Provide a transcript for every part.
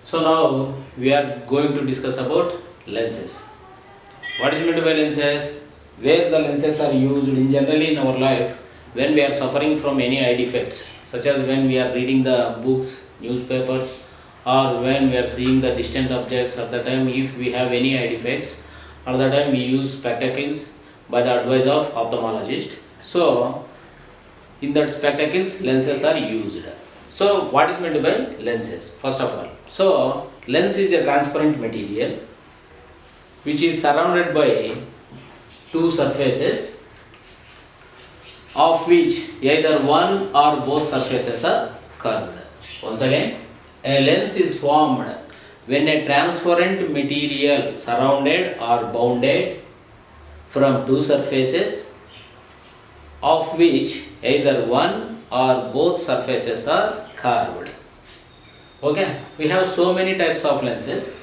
So now we are going to discuss about lenses. What is meant by lenses? Where the lenses are used in generally in our life when we are suffering from any eye defects, such as when we are reading the books, newspapers, or when we are seeing the distant objects. At the time, if we have any eye defects, at the time we use spectacles by the advice of ophthalmologist. So in that spectacles, lenses are used. So what is meant by lenses? First of all, so lens is a transparent material which is surrounded by two surfaces, of which either one or both surfaces are curved. Once again, a lens is formed when a transparent material surrounded or bounded from two surfaces, of which either one or both surfaces are curved. Okay, we have so many types of lenses.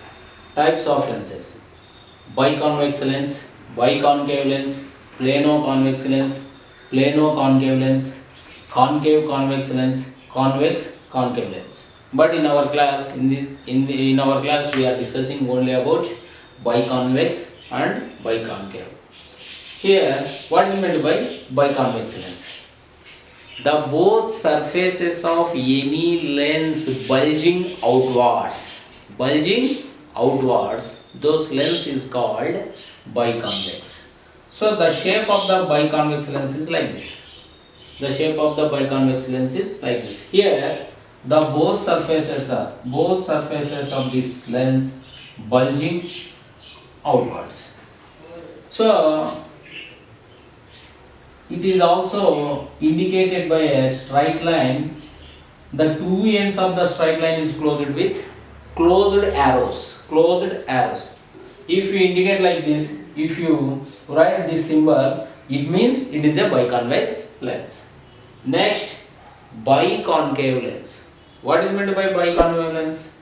Biconvex lens, biconcave lens, plano-convex lens, plano-concave lens, concave convex lens, convex concave lens. But in our class, in our class, we are discussing only about biconvex and biconcave. Here, what is meant by biconvex lens? The both surfaces of any lens bulging outwards, those lens is called biconvex. So the shape of the biconvex lens is like this. Here, the both surfaces of this lens bulging outwards. So it is also indicated by a straight line. The two ends of the straight line is closed with closed arrows. If you indicate like this, if you write this symbol, it means it is a biconvex lens. Next, biconcave lens. What is meant by biconcave lens?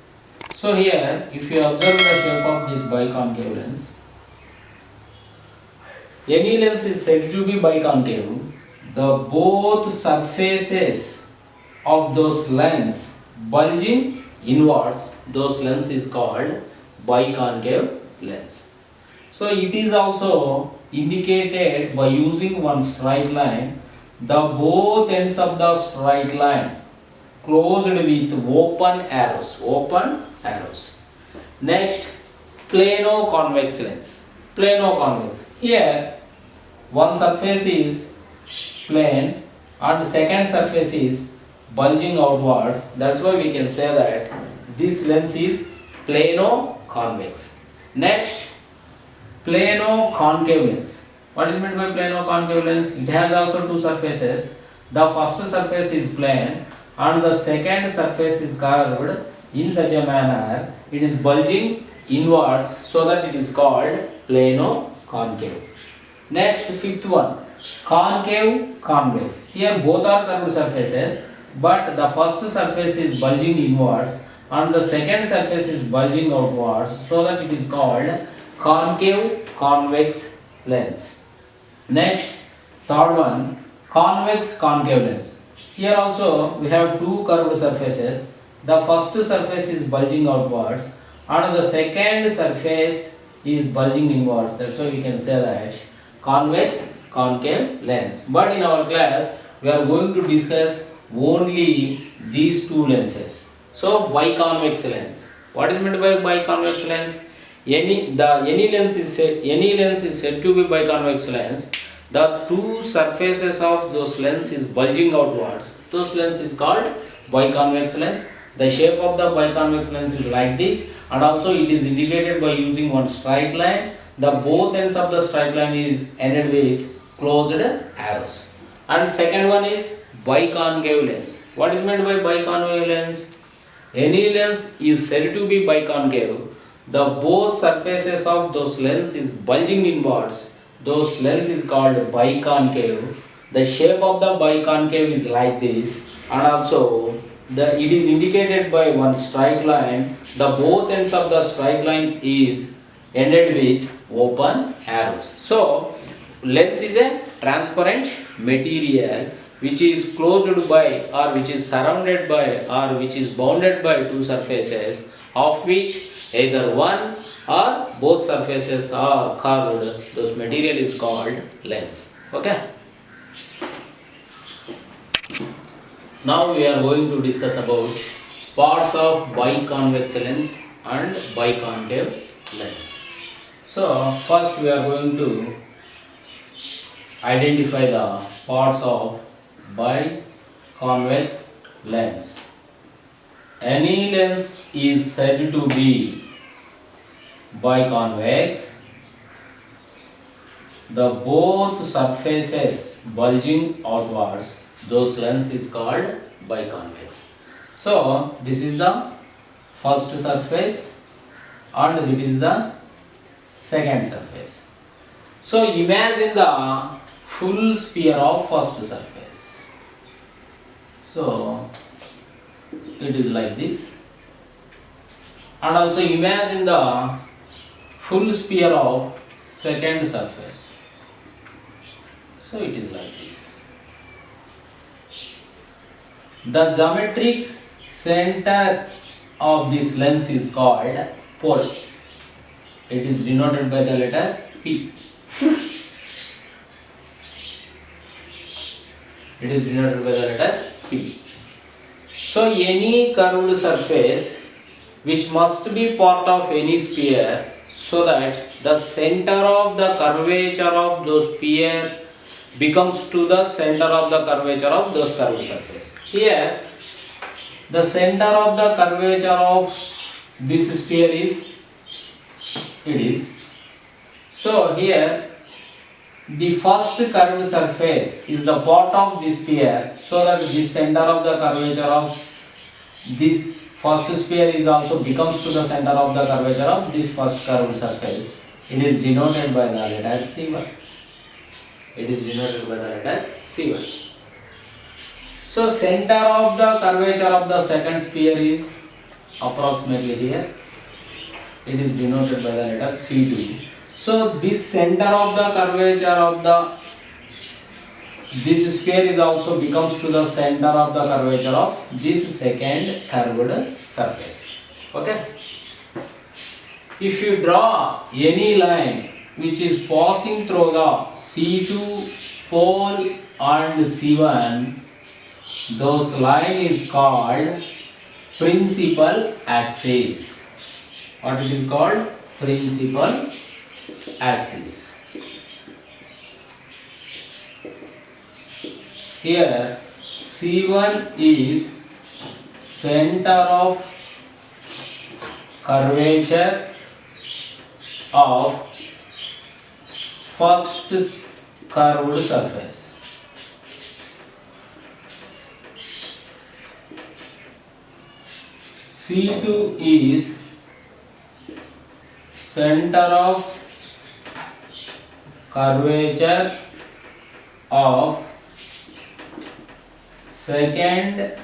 So here, if you observe the shape of this biconcave lens, any lens is said to be biconcave. The both surfaces of those lens bulging inwards, those lens is called biconcave lens. So it is also indicated by using one straight line. The both ends of the straight line closed with open arrows. Next, plano-convex lens. Here, one surface is plane and second surface is bulging outwards. That's why we can say that this lens is plano-convex. Next, plano-concave lens. What is meant by plano-concave lens? It has also two surfaces. The first surface is plane and the second surface is curved in such a manner it is bulging inwards, so that it is called plano-concave. Next, fifth one, concave convex. Here both are curved surfaces, but the first surface is bulging inwards and the second surface is bulging outwards, so that it is called concave convex lens. Next, third one, convex concave lens. Here also we have two curved surfaces. The first surface is bulging outwards and the second surface is bulging inwards. That's why we can say that convex concave lens. But in our class we are going to discuss only these two lenses. So biconvex lens. What is meant by biconvex lens? Any lens is said to be biconvex lens. The two surfaces of those lens is bulging outwards. Those lens is called biconvex lens. The shape of the biconvex lens is like this, and also it is indicated by using one straight line. The both ends of the straight line is ended with closed arrows. And second one is biconcave lens. What is meant by biconcave lens? Any lens is said to be biconcave. The both surfaces of those lens is bulging inwards. Those lens is called biconcave. The shape of the biconcave is like this, and also it is indicated by one straight line. The both ends of the straight line is ended with open arrows. So lens is a transparent material which is closed by or which is surrounded by or which is bounded by two surfaces, of which either one or both surfaces are curved, those material is called lens. Okay. Now we are going to discuss about parts of biconvex lens and biconcave lens. So first we are going to identify the parts of biconvex lens. Any lens is said to be biconvex, the both surfaces bulging outwards, those lens is called biconvex. So this is the first surface and it is the second surface. So imagine the full sphere of first surface. So it is like this, and also imagine the full sphere of second surface. So it is like this. The geometric center of this lens is called pole. It is denoted by the letter P. It is denoted by the letter P. So any curved surface which must be part of any sphere, so that the center of the curvature of those sphere becomes to the center of the curvature of those curved surface. Here the center of the curvature of this sphere is, it is. So here the first curved surface is the part of this sphere, so that this center of the curvature of this first sphere is also becomes to the center of the curvature of this first curved surface. It is denoted by the letter C1. It is denoted by the letter C1. So center of the curvature of the second sphere is approximately here. It is denoted by the letter C2. So this center of the curvature of this sphere is also becomes to the center of the curvature of this second curved surface. Okay. If you draw any line which is passing through the C2 pole and C1, those line is called principal axis. What it is called? Principal axis. Here C1 is center of curvature of first curved surface. C2 is center of curvature of second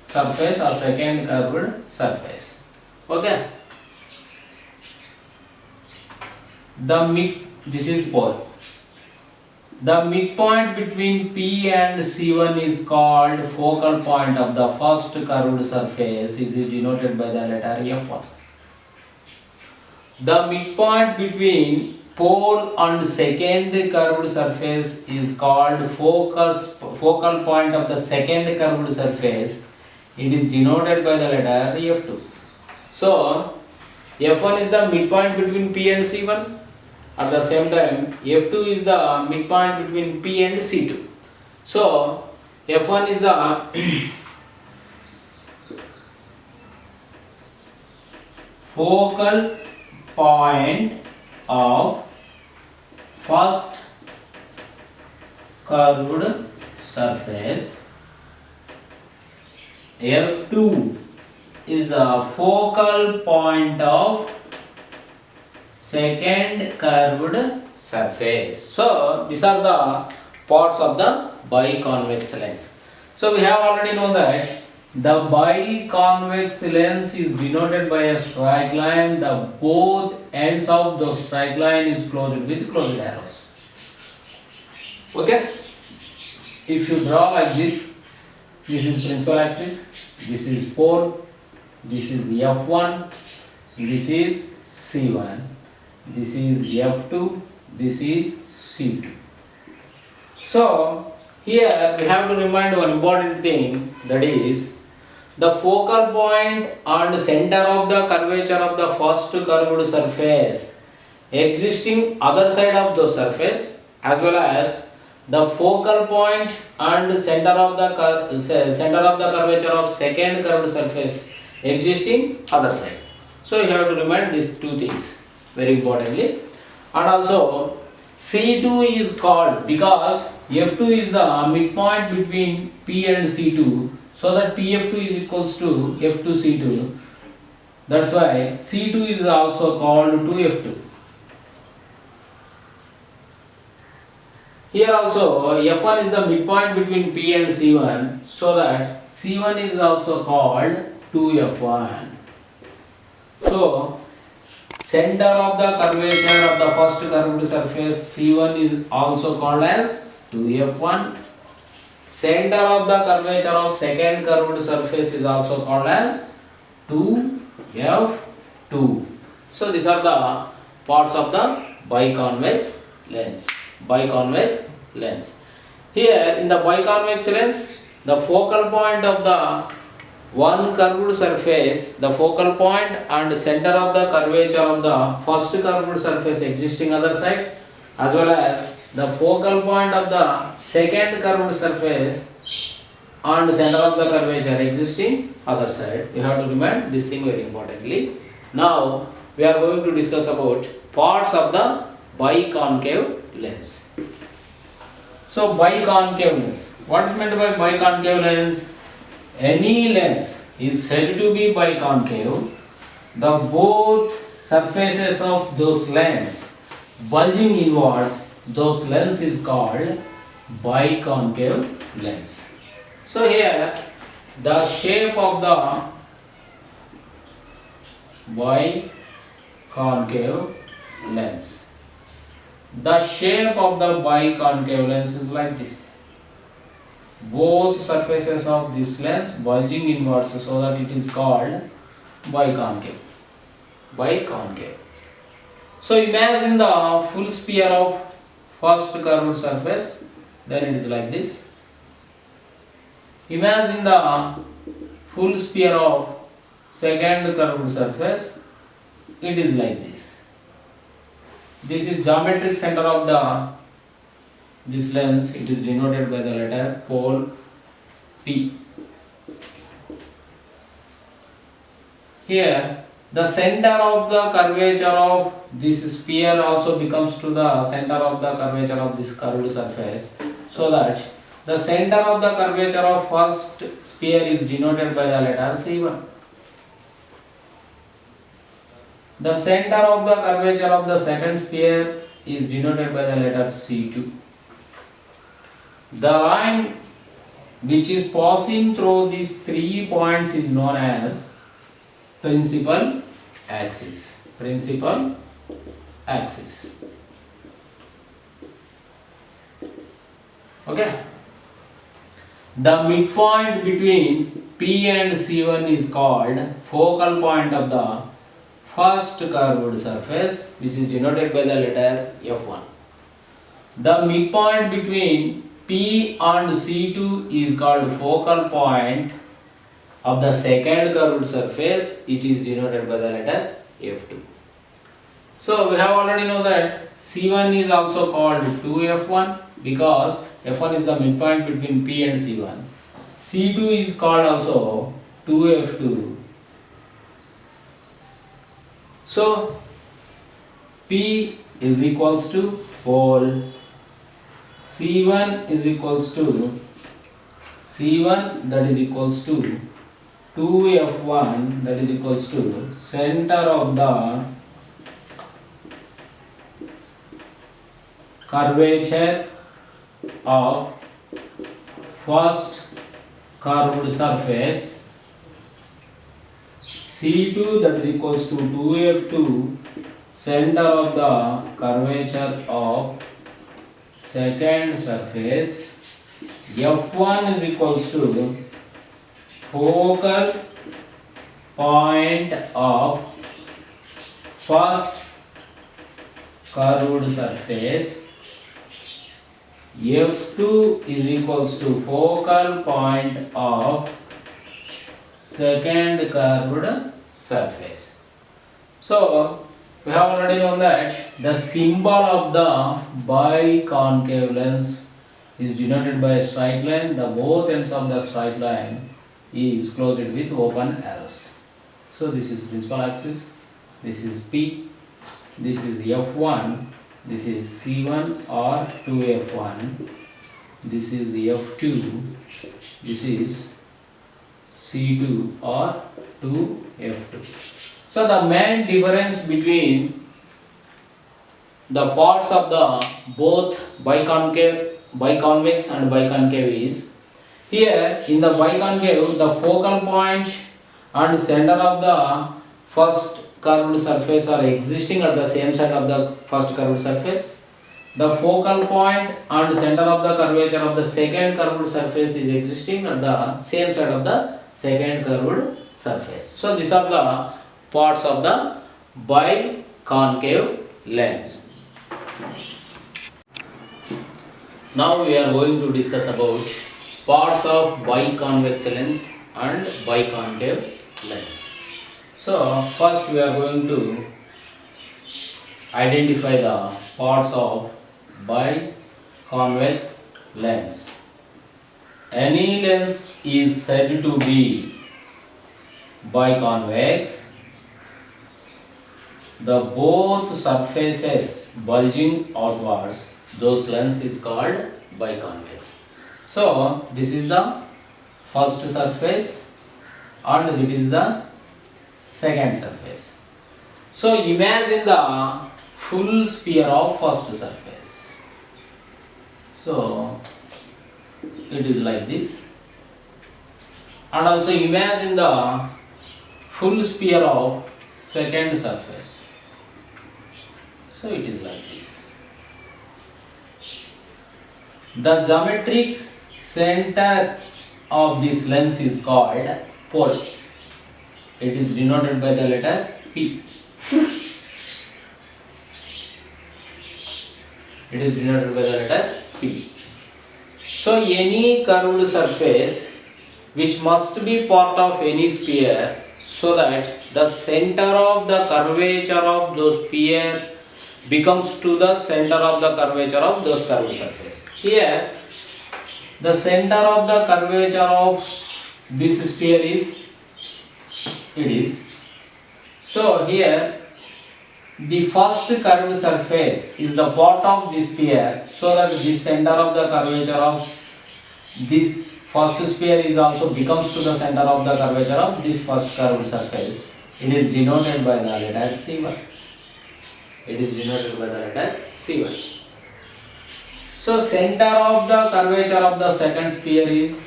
surface or second curved surface. Okay. This is pole. The midpoint between P and C1 is called focal point of the first curved surface. Is denoted by the letter F1. The midpoint between pole and second curved surface is called focal point of the second curved surface. It is denoted by the letter F2. So F1 is the midpoint between P and C1. At the same time, F2 is the midpoint between P and C2. So F1 is the focal point of first curved surface. F2 is the focal point of second curved surface. So these are the parts of the biconvex lens. So we have already known that the biconvex lens is denoted by a straight line. The both ends of the straight line is closed with closed arrows. Okay. If you draw like this is principal axis, this is pole, this is F1, this is C1, this is F2, this is C2. So here we have to remind one important thing, that is the focal point and center of the curvature of the first curved surface existing other side of the surface, as well as the focal point and center of the curvature of second curved surface existing other side. So you have to remind these two things very importantly. And also C2 is called because F2 is the midpoint between P and C2, so that PF2 is equals to F2C2. That's why C2 is also called 2F2. Here also F1 is the midpoint between P and C1, so that C1 is also called 2F1. So center of the curvature of the first curved surface C1 is also called as 2F1. Center of the curvature of second curved surface is also called as 2F2. So these are the parts of the biconvex lens. Biconvex lens. Here in the biconvex lens, the focal point of the one curved surface, the focal point and center of the curvature of the first curved surface existing other side, as well as the focal point of the second curved surface and center of the curvature existing other side. You have to remember this thing very importantly. Now we are going to discuss about parts of the biconcave lens. So biconcave lens. What is meant by biconcave lens? Any lens is said to be biconcave. The both surfaces of those lens bulging inwards, those lens is called biconcave lens. So here the shape of the biconcave lens. The shape of the biconcave lens is like this. Both surfaces of this lens bulging inwards, so that it is called biconcave. Biconcave. So imagine the full sphere of first curved surface, then it is like this. Imagine the full sphere of second curved surface, it is like this. This is geometric center of this lens. It is denoted by the letter pole P. Here the center of the curvature of this sphere also becomes to the center of the curvature of this curved surface, so that the center of the curvature of first sphere is denoted by the letter C1. The center of the curvature of the second sphere is denoted by the letter C2. The line which is passing through these 3 points is known as principal axis. Principal axis. Okay. The midpoint between P and C1 is called focal point of the first curved surface, which is denoted by the letter F1. The midpoint between P and C2 is called focal point of the second curved surface. It is denoted by the letter F2. So we have already know that C1 is also called 2F1 because F1 is the midpoint between P and C1. C2 is called also 2F2. So P is equals to pole, C1 is equals to C1, that is equals to 2F1, that is equals to center of the curvature of first curved surface, C2, that is equals to 2F2, center of the curvature of second surface, F1 is equals to focal point of first curved surface, F2 is equals to focal point of second curved surface. So we have already known that the symbol of the biconcave lens is denoted by a straight line. The both ends of the straight line is closed with open arrows. So this is principal axis, this is P, this is F1, this is C1 or 2F1, this is F2, this is C2 or 2F2. So the main difference between the parts of the both biconvex and biconcave is, here in the biconcave the focal point and center of the first curved surface are existing at the same side of the first curved surface. The focal point and center of the curvature of the second curved surface is existing at the same side of the second curved surface. So these are the parts of the biconcave lens. Now we are going to discuss about parts of biconvex lens and biconcave lens. So first we are going to identify the parts of biconvex lens. Any lens is said to be biconvex, the both surfaces bulging outwards, those lens is called biconvex. So this is the first surface and it is the second surface. So imagine the full sphere of first surface. So it is like this, and also imagine the full sphere of second surface. So it is like this. The geometric center of this lens is called pole. It is denoted by the letter P. It is denoted by the letter P. So any curved surface which must be part of any sphere, so that the center of the curvature of those sphere becomes to the center of the curvature of those curved surface. Here the center of the curvature of this sphere is, it is. So here the first curved surface is the part of this sphere, so that the center of the curvature of this first sphere is also becomes to the center of the curvature of this first curved surface. It is denoted by the letter C1. It is denoted by the letter C1. So center of the curvature of the second sphere is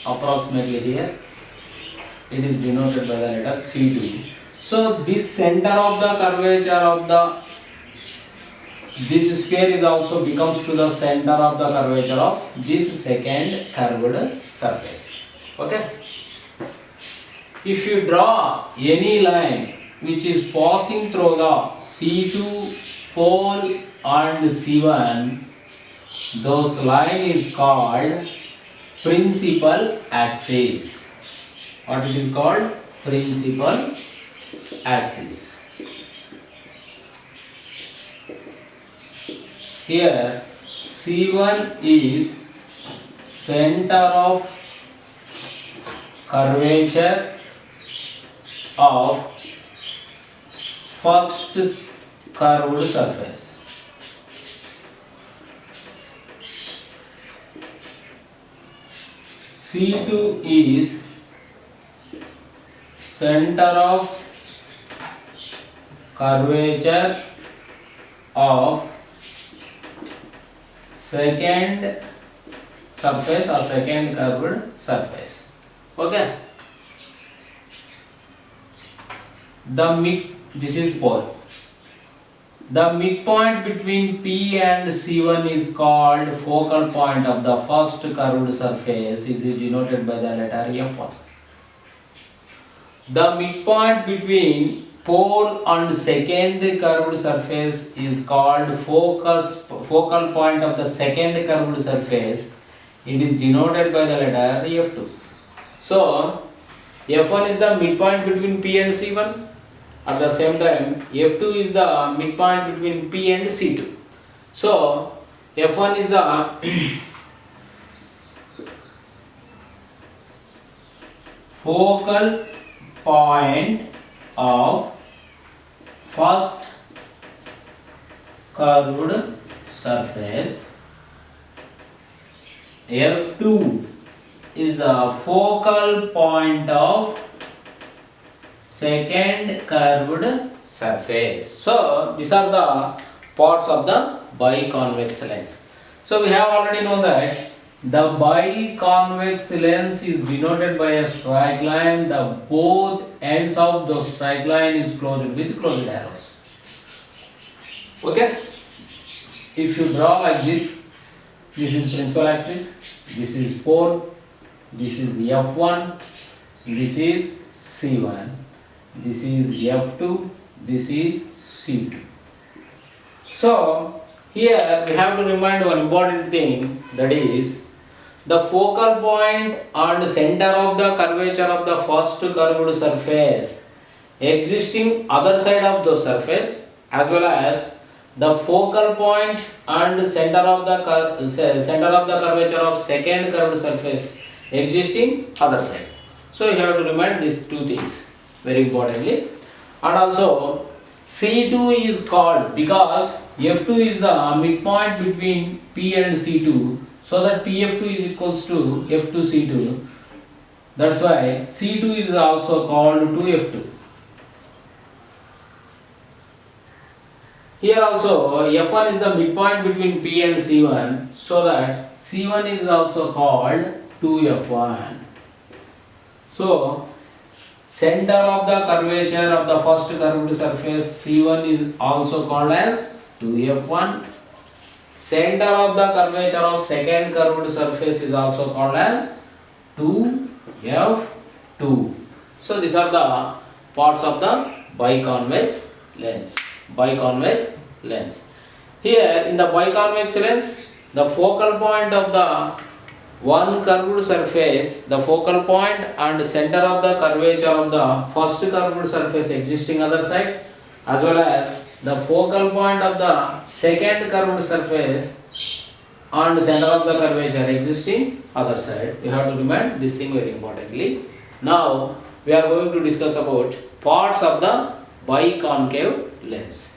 approximately here. It is denoted by the letter C2. So this center of the curvature of this sphere is also becomes to the center of the curvature of this second curved surface. Okay. If you draw any line which is passing through the C2 pole and C1, those line is called principal axis. What it is called? Principal axis. Here C1 is center of curvature of first curved surface. C2 is center of curvature of second surface or second curved surface. Okay. This is pole. The midpoint between P and C1 is called focal point of the first curved surface, is denoted by the letter F1. The midpoint between pole and second curved surface is called focal point of the second curved surface. It is denoted by the letter F2. So F1 is the midpoint between P and C1. At the same time, F2 is the midpoint between P and C2. So F1 is the focal point of first curved surface. F2 is the focal point of second curved surface. So these are the parts of the biconvex lens. So we have already known that the biconvex lens is denoted by a straight line. The both ends of the straight line is closed with closed arrows. Okay. If you draw like this is principal axis, this is pole, this is F1, this is C1, this is F2, this is C2. So here we have to remind one important thing, that is the focal point and center of the curvature of the first curved surface existing other side of the surface, as well as the focal point and center of the curvature of second curved surface existing other side. So you have to remind these two things very importantly. And also C2 is called because F2 is the midpoint between P and C2, so that PF2 is equals to F2C2. That's why C2 is also called to F2. Here also F1 is the midpoint between P and C1, so that C1 is also called to F1. So center of the curvature of the first curved surface C1 is also called as 2F1. Center of the curvature of second curved surface is also called as 2F2. So these are the parts of the biconvex lens. Biconvex lens. Here in the biconvex lens, the focal point of the one curved surface, the focal point and center of the curvature of the first curved surface existing other side, as well as the focal point of the second curved surface and center of the curvature existing other side. You have to remember this thing very importantly. Now we are going to discuss about parts of the biconcave lens.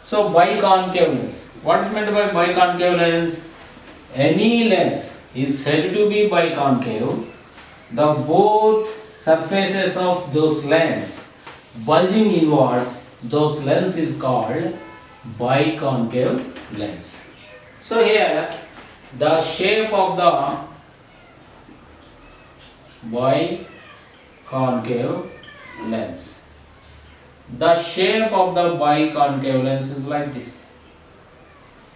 So biconcave lens. What is meant by biconcave lens? Any lens is said to be biconcave. The both surfaces of those lens bulging inwards, those lens is called biconcave lens. So here the shape of the biconcave lens. The shape of the biconcave lens is like this.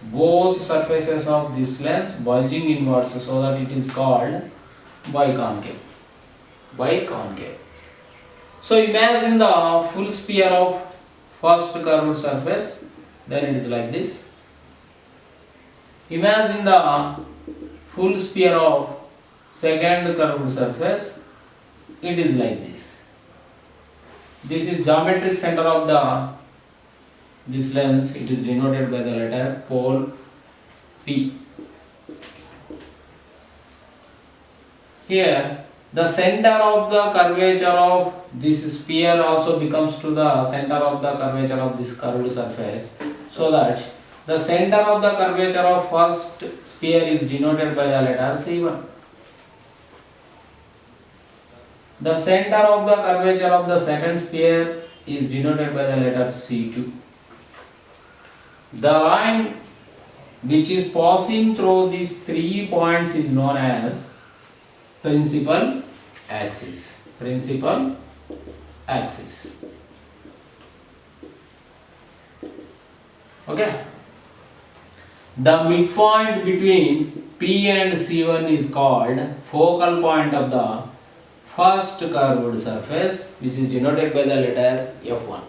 Both surfaces of this lens bulging inwards, so that it is called biconcave. Biconcave. So imagine the full sphere of first curved surface, then it is like this. Imagine the full sphere of second curved surface, it is like this. This is geometric center of this lens. It is denoted by the letter pole P. Here the center of the curvature of this sphere also becomes to the center of the curvature of this curved surface, so that the center of the curvature of first sphere is denoted by the letter C1. The center of the curvature of the second sphere is denoted by the letter C2. The line which is passing through these 3 points is known as principal axis. Principal axis. Okay. The midpoint between P and C1 is called focal point of the first curved surface, which is denoted by the letter F1.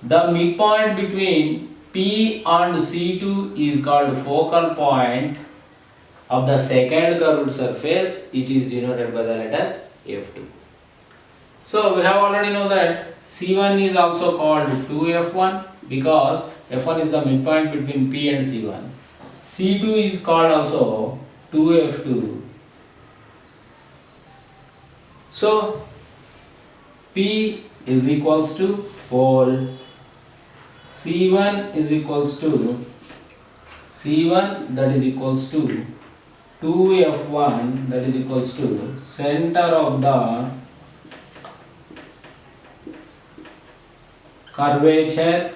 The midpoint between P and C2 is called focal point of the second curved surface. It is denoted by the letter F2. So we have already know that C1 is also called 2F1 because F1 is the midpoint between P and C1. C2 is called also 2F2. So P is equals to pole, C1 is equals to C1, that is equals to 2F1, that is equals to center of the curvature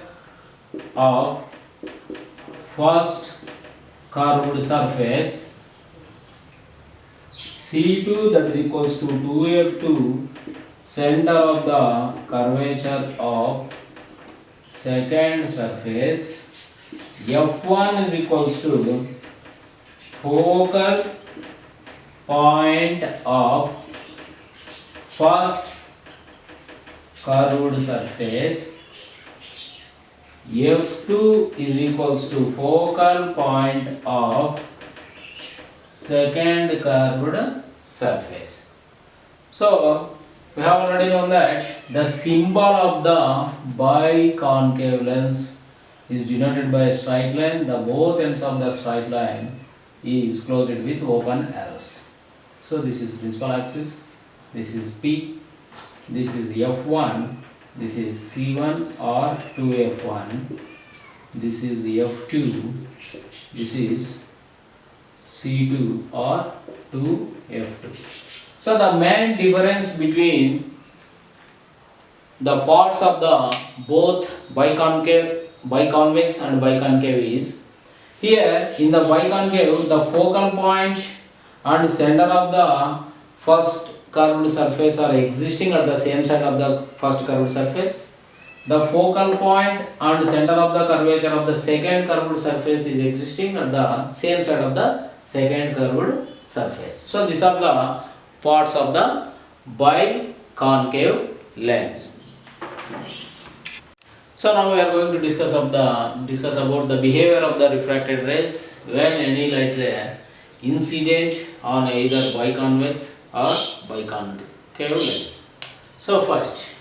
of first curved surface, C2, that is equals to 2F2, center of the curvature of second surface, F1 is equals to focal point of first curved surface, F2 is equals to focal point of second curved surface. So we have already known that the symbol of the biconcave lens is denoted by a straight line. The both ends of the straight line is closed with open arrows. So this is principal axis, this is P, this is F1, this is C1 or 2F1, this is F2, this is C2 or 2F2. So the main difference between the parts of the both biconvex and biconcave is, here in the biconcave the focal point and center of the first curved surface are existing at the same side of the first curved surface. The focal point and center of the curvature of the second curved surface is existing at the same side of the second curved surface. So these are the parts of the biconcave lens. So now we are going to discuss about the behavior of the refracted rays when any light ray incident on either biconvex or biconcave lens. So first,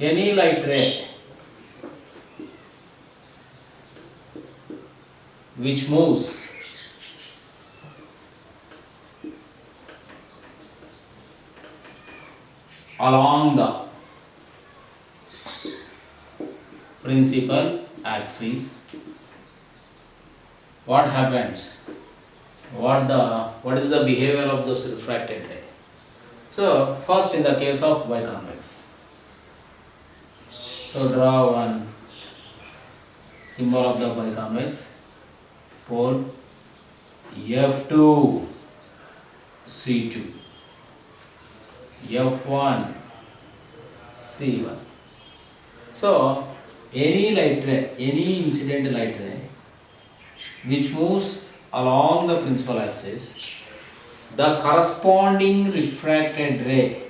any light ray which moves along the principal axis, what happens? What is the behavior of those refracted ray? So first, in the case of biconvex, so draw one symbol of the biconvex, pole F2, C2, F1, C1. So any light ray, any incident light ray which moves along the principal axis, the corresponding refracted ray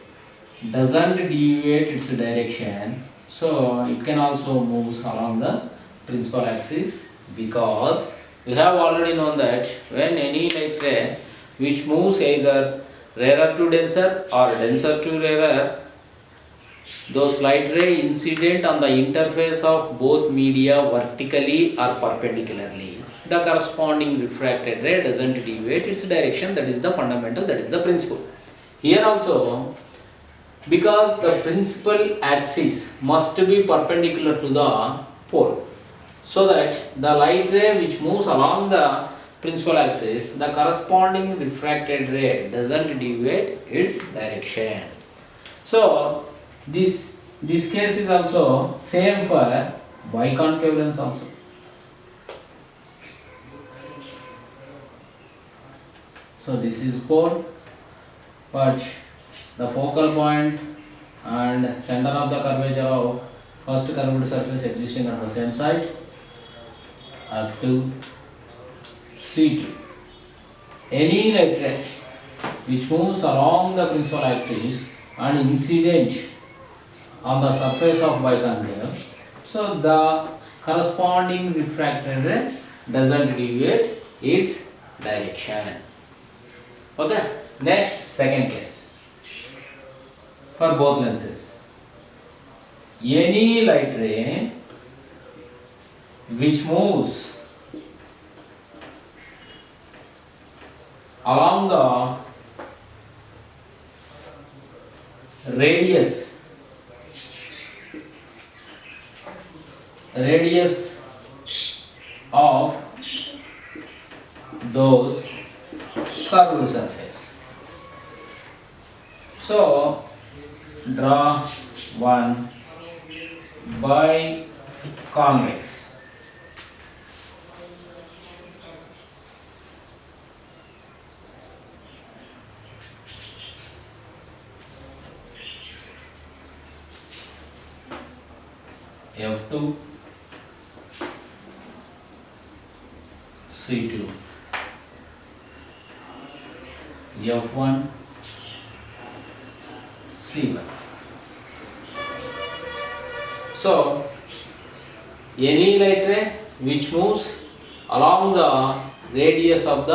doesn't deviate its direction, so it can also move along the principal axis, because we have already known that when any light ray which moves either rarer to denser or denser to rarer, those light ray incident on the interface of both media vertically or perpendicularly, the corresponding refracted ray doesn't deviate its direction. That is the fundamental, that is the principle. Here also, because the principal axis must be perpendicular to the pole, so that the light ray which moves along the principal axis, the corresponding refracted ray doesn't deviate its direction. So this case is also same for biconcave lens also. So this is pole, but the focal point and center of the curvature of first curved surface existing on the same side, F2, C2. Any light ray which moves along the principal axis and incident on the surface of biconcave, so the corresponding refracted ray doesn't deviate its direction. Okay, next second case for both lenses. Any light ray which moves along the radius of those curved surface. So draw one biconvex. F2, C2, F1, C1. So, any light ray which moves along the radius of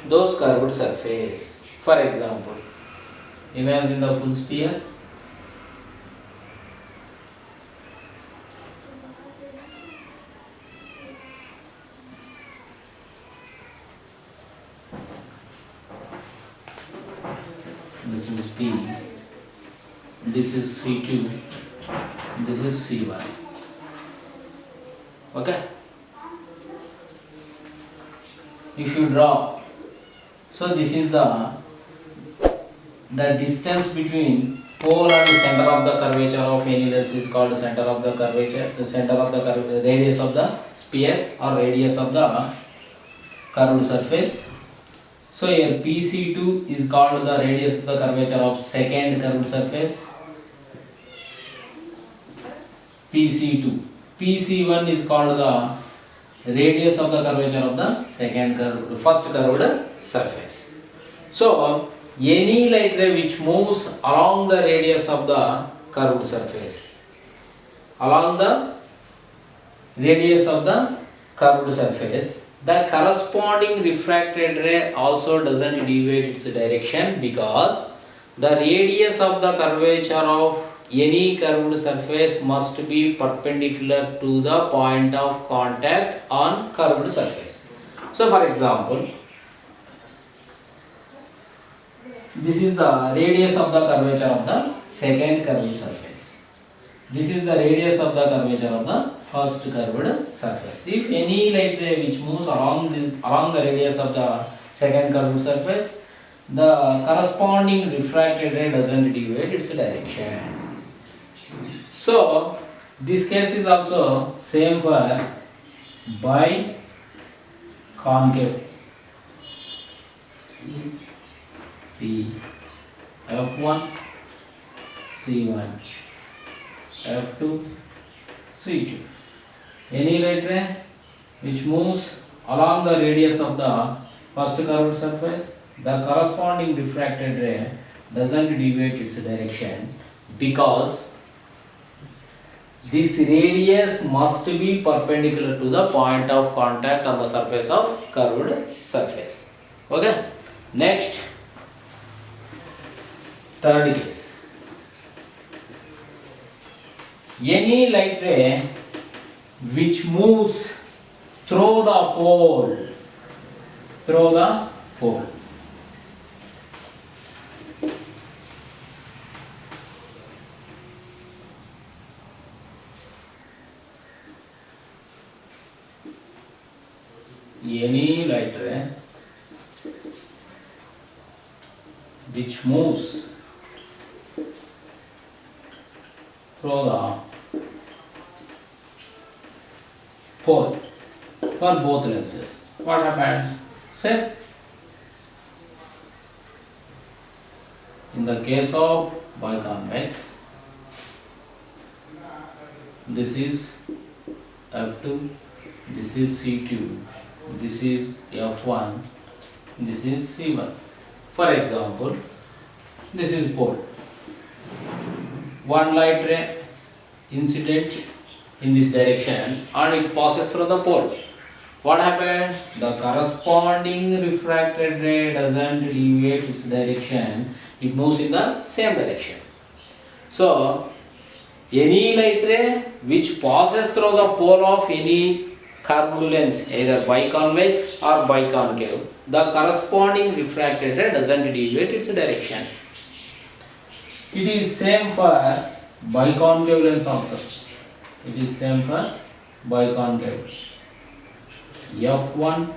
those curved surface. For example, imagine the full sphere. This is P, this is C2, this is C1. Okay? If you draw, so this is the distance between pole and the center of the curvature of any lens is called center of the curvature, the center of the radius of the sphere or radius of the curved surface. So here PC2 is called the radius of the curvature of second curved surface. PC2. PC1 is called the radius of the curvature of the first curved surface. So any light ray which moves along the radius of the curved surface, along the radius of the curved surface, the corresponding refracted ray also doesn't deviate its direction, because the radius of the curvature of any curved surface must be perpendicular to the point of contact on curved surface. So for example, this is the radius of the curvature of the second curved surface. This is the radius of the curvature of the first curved surface. If any light ray which moves along the radius of the second curved surface, the corresponding refracted ray doesn't deviate its direction. So this case is also same for biconcave. P, F1, C1, F2, C2. Any light ray which moves along the radius of the first curved surface, the corresponding refracted ray doesn't deviate its direction, because this radius must be perpendicular to the point of contact on the surface of curved surface. Okay. Next, third case. Any light ray which moves through the pole, any light ray which moves through the pole for both lenses, what happens? Say, in the case of biconvex, this is F2, this is C2, this is F1, this is C1. For example, this is pole. One light ray incident in this direction and it passes through the pole. What happened? The corresponding refracted ray doesn't deviate its direction, it moves in the same direction. So, any light ray which passes through the pole of any curved lens, either biconvex or biconcave, the corresponding refracted ray doesn't deviate its direction. It is same for biconcave lens also. It is same for biconcave. F1,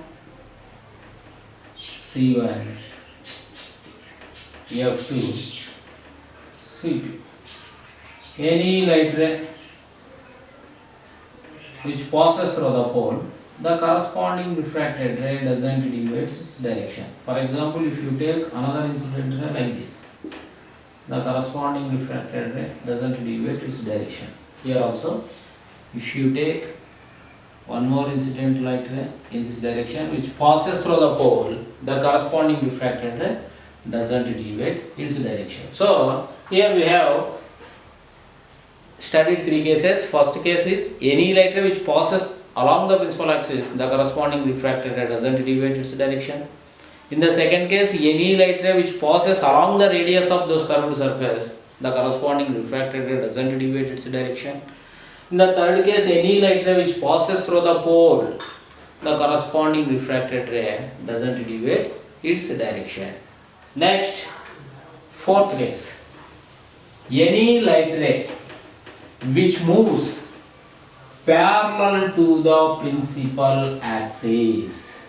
C1, F2, C2. Any light ray which passes through the pole, the corresponding refracted ray doesn't deviate its direction. For example, if you take another incident ray like this, the corresponding refracted ray doesn't deviate its direction. Here also, if you take one more incident light ray in this direction which passes through the pole, the corresponding refracted ray doesn't deviate its direction. So, here we have studied three cases. First case is any light ray which passes along the principal axis, the corresponding refracted ray doesn't deviate its direction. In the second case, any light ray which passes along the radius of those curved surface, the corresponding refracted ray doesn't deviate its direction. In the third case, any light ray which passes through the pole, the corresponding refracted ray doesn't deviate its direction. Next, fourth case, any light ray which moves parallel to the principal axis.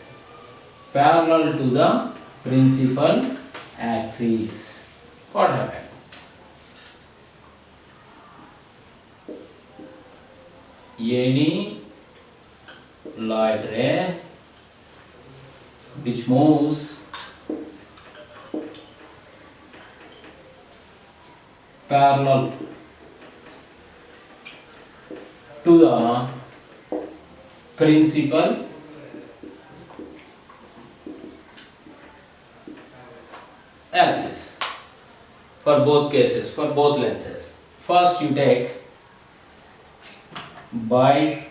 Parallel to the principal axis. What happened? Any light ray which moves parallel to the principal axis for both cases, for both lenses. First you take biconvex,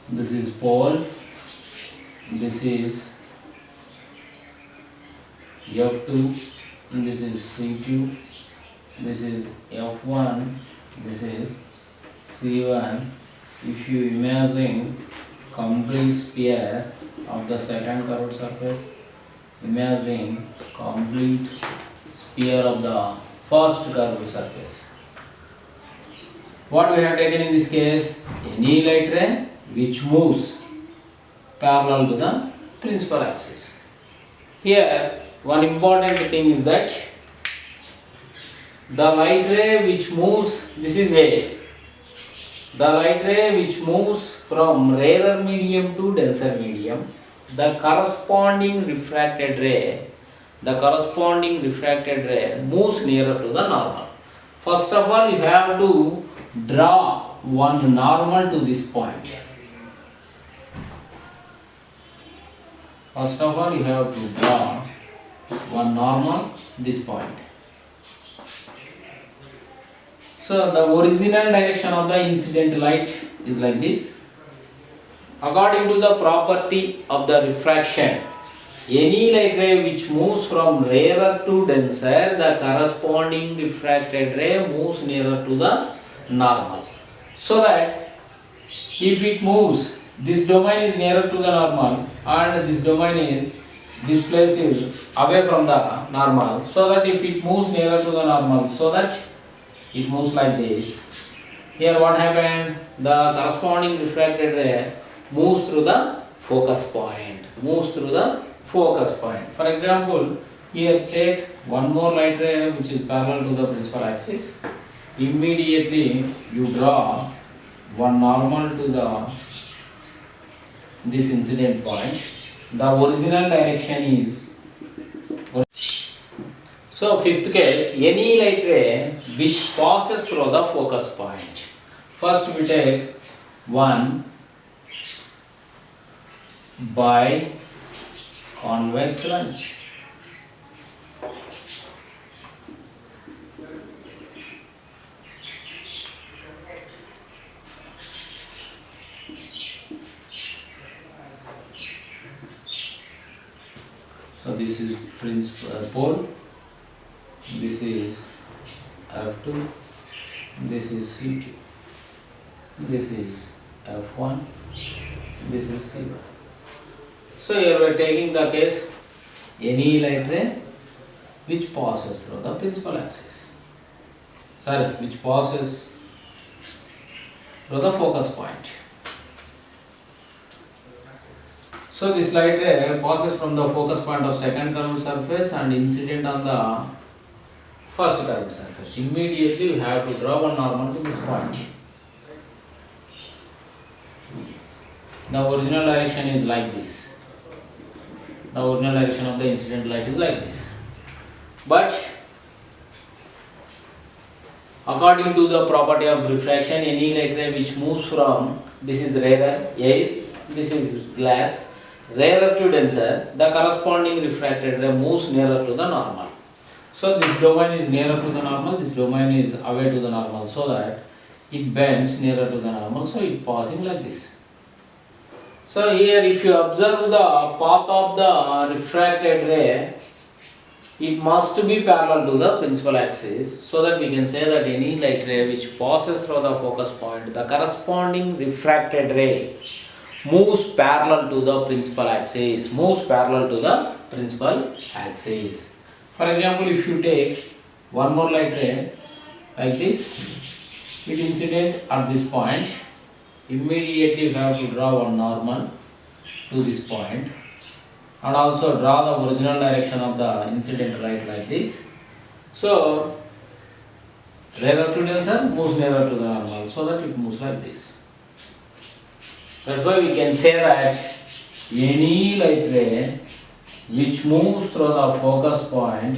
this is pole, this is F2, and this is C2, this is F1, this is C1. If you imagine complete sphere of the second curved surface, imagine complete sphere of the first curved surface. What we have taken in this case? Any light ray which moves parallel to the principal axis. Here, one important thing is that the light ray which moves, this is A. The light ray which moves from rarer medium to denser medium, the corresponding refracted ray moves nearer to the normal. First of all, you have to draw one normal to this point. First of all, you have to draw one normal this point. So the original direction of the incident light is like this. According to the property of the refraction, any light ray which moves from rarer to denser, the corresponding refracted ray moves nearer to the normal. So that if it moves, this domain is nearer to the normal and this domain is, this place is away from the normal, so that if it moves nearer to the normal, so that it moves like this. Here what happened? The corresponding refracted ray moves through the focus point. For example, here take one more light ray which is parallel to the principal axis. Immediately you draw one normal to this incident point. The original direction is. So fifth case, any light ray which passes through the focus point. First we take one by convex lens. So this is pole, this is F2, this is C2, this is F1, this is C1. So here we are taking the case any light ray which passes through the principal axis. Which passes through the focus point. So this light ray passes from the focus point of second curved surface and incident on the first curved surface. Immediately you have to draw one normal to this point. The original direction is like this. The original direction of the incident light is like this. But according to the property of refraction, any light ray which moves from, this is rarer, air, this is glass, rarer to denser, the corresponding refracted ray moves nearer to the normal. So this domain is nearer to the normal, this domain is away to the normal, so that it bends nearer to the normal, so it passing like this. So here if you observe the path of the refracted ray, it must be parallel to the principal axis, so that we can say that any light ray which passes through the focus point, the corresponding refracted ray moves parallel to the principal axis, For example, if you take one more light ray like this, it incident at this point, immediately you have to draw one normal to this point and also draw the original direction of the incident light like this. So rarer to denser moves nearer to the normal, so that it moves like this. That's why we can say that any light ray which moves through the focus point,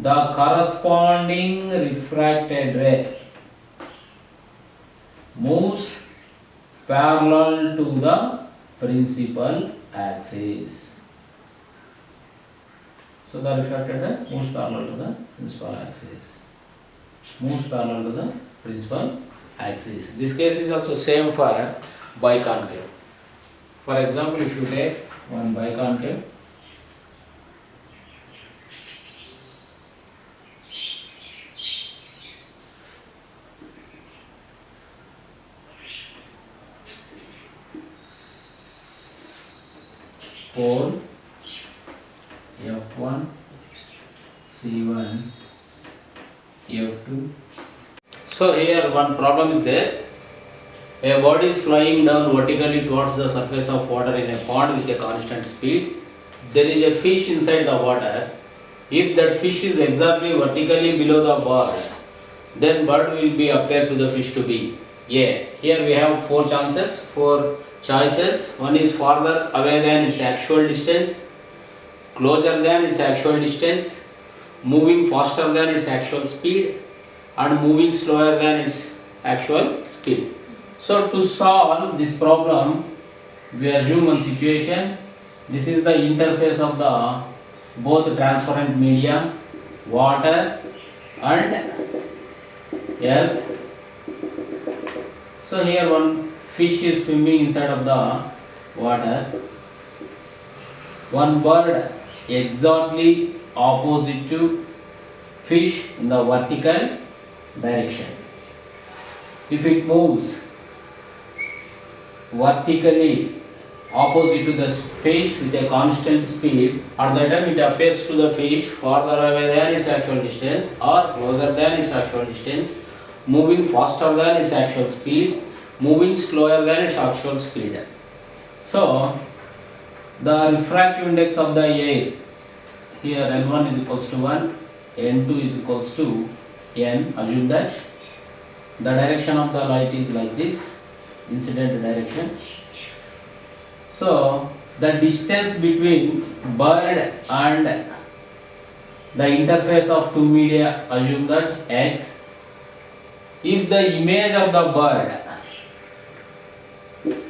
the corresponding refracted ray moves parallel to the principal axis. So the refracted ray moves parallel to the principal axis. This case is also same for biconcave. For example, if you take one biconcave, pole F1, C1, F2. So here one problem is there. A body is flying down vertically towards the surface of water in a pond with a constant speed. There is a fish inside the water. If that fish is exactly vertically below the bird, then bird will be appear to the fish to be A. Here we have four choices. One is farther away than its actual distance, closer than its actual distance, moving faster than its actual speed, and moving slower than its actual speed. So to solve this problem, we assume one situation. This is the interface of the both transparent media, water and earth. So here one fish is swimming inside of the water. One bird exactly opposite to fish in the vertical direction. If it moves vertically opposite to the fish with a constant speed, at that time it appears to the fish farther away than its actual distance or closer than its actual distance, moving faster than its actual speed, moving slower than its actual speed. So the refractive index of the air, here N1 is equals to 1, N2 is equals to N. Assume that the direction of the light is like this, incident direction. So the distance between bird and the interface of two media, assume that X. If the image of the bird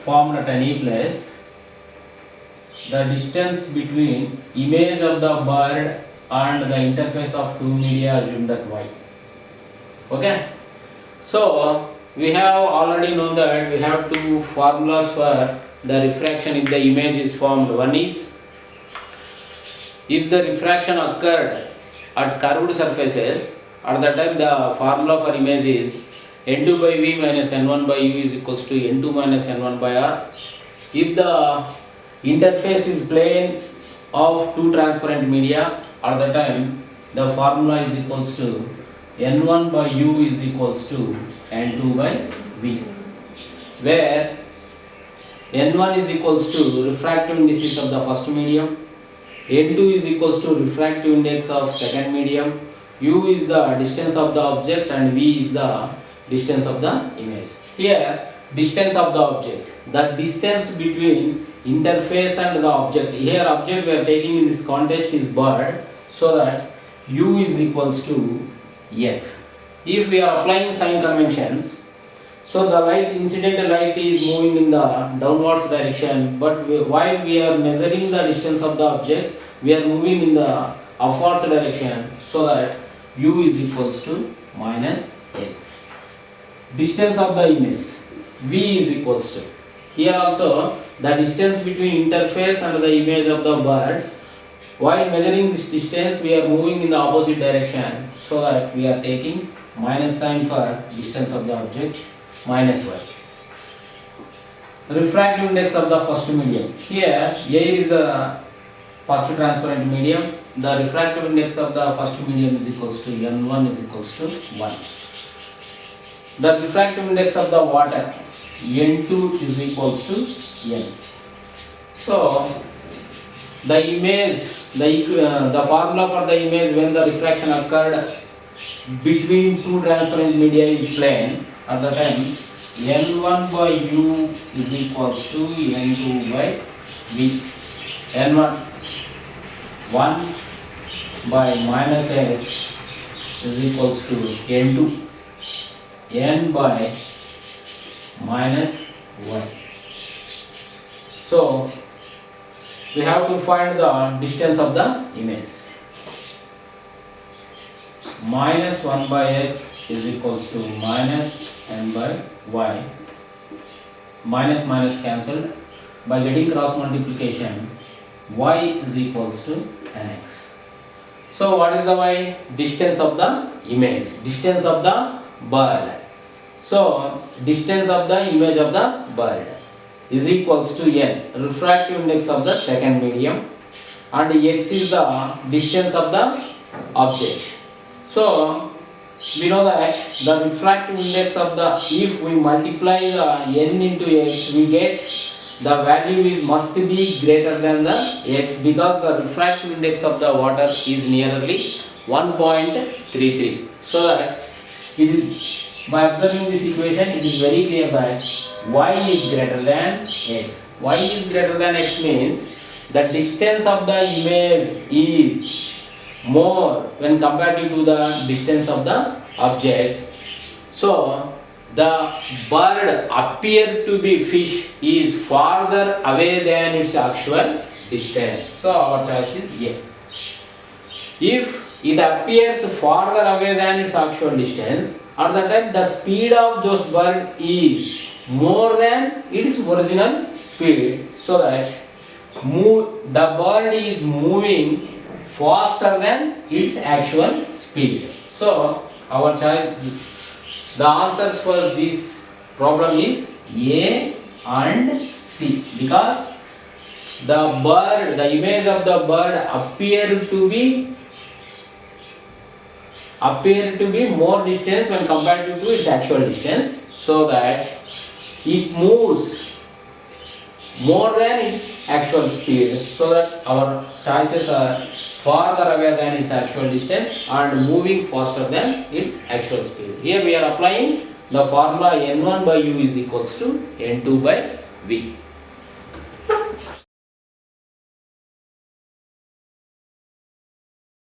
formed at any place, the distance between image of the bird and the interface of two media, assume that y. Okay, so we have already known that we have two formulas for the refraction if the image is formed. One is if the refraction occurred at curved surfaces, at that time the formula for image is n2 by v minus n1 by u is equals to n2 minus n1 by r. If the interface is plane of two transparent media, at the time the formula is equals to n1 by u is equals to n2 by v, where n1 is equals to refractive indices of the first medium, n2 is equals to refractive index of second medium, u is the distance of the object and v is the distance of the image. Here distance of the object, the distance between interface and the object. Here object we are taking in this context is bird, so that u is equals to x. If we are applying sign conventions, so the light, incidental light is moving in the downwards direction, but while we are measuring the distance of the object, we are moving in the upwards direction, so that u is equals to minus x. Distance of the image, v is equals to, here also the distance between interface and the image of the bird, while measuring this distance we are moving in the opposite direction, so that we are taking minus sign for distance of the object, minus y. Refractive index of the first medium, here A is the first transparent medium, the refractive index of the first medium is equals to n1 is equals to 1. The refractive index of the water, n2 is equals to n. So the image, the formula for the image when the refraction occurred between two transparent media is plane, at the time n1 by u is equals to n2 by v. n1 1 by minus x is equals to n2 n by minus 1. So we have to find the distance of the image. Minus 1 by x is equals to minus n by y. Minus minus cancelled. By getting cross multiplication, y is equals to nx. So what is the y? Distance of the image, distance of the bird. So distance of the image of the bird is equals to n, refractive index of the second medium, and x is the distance of the object. So we know that the refractive index of the, if we multiply the n into x, we get the value is must be greater than the x, because the refractive index of the water is nearly 1.33. So that it is, by observing this equation, it is very clear that y is greater than x. Y is greater than x means the distance of the image is more when compared to the distance of the object. So the bird appear to be fish is farther away than its actual distance. So our choice is A. If it appears farther away than its actual distance, at that time the speed of those bird is more than its original speed, so that the bird is moving faster than its actual speed. So our choice, the answers for this problem is A and C, because the bird, the image of the bird appear to be more distance when compared to its actual distance, so that it moves more than its actual speed, so that our choices are farther away than its actual distance and moving faster than its actual speed. Here we are applying the formula n1 by u is equals to n2 by v.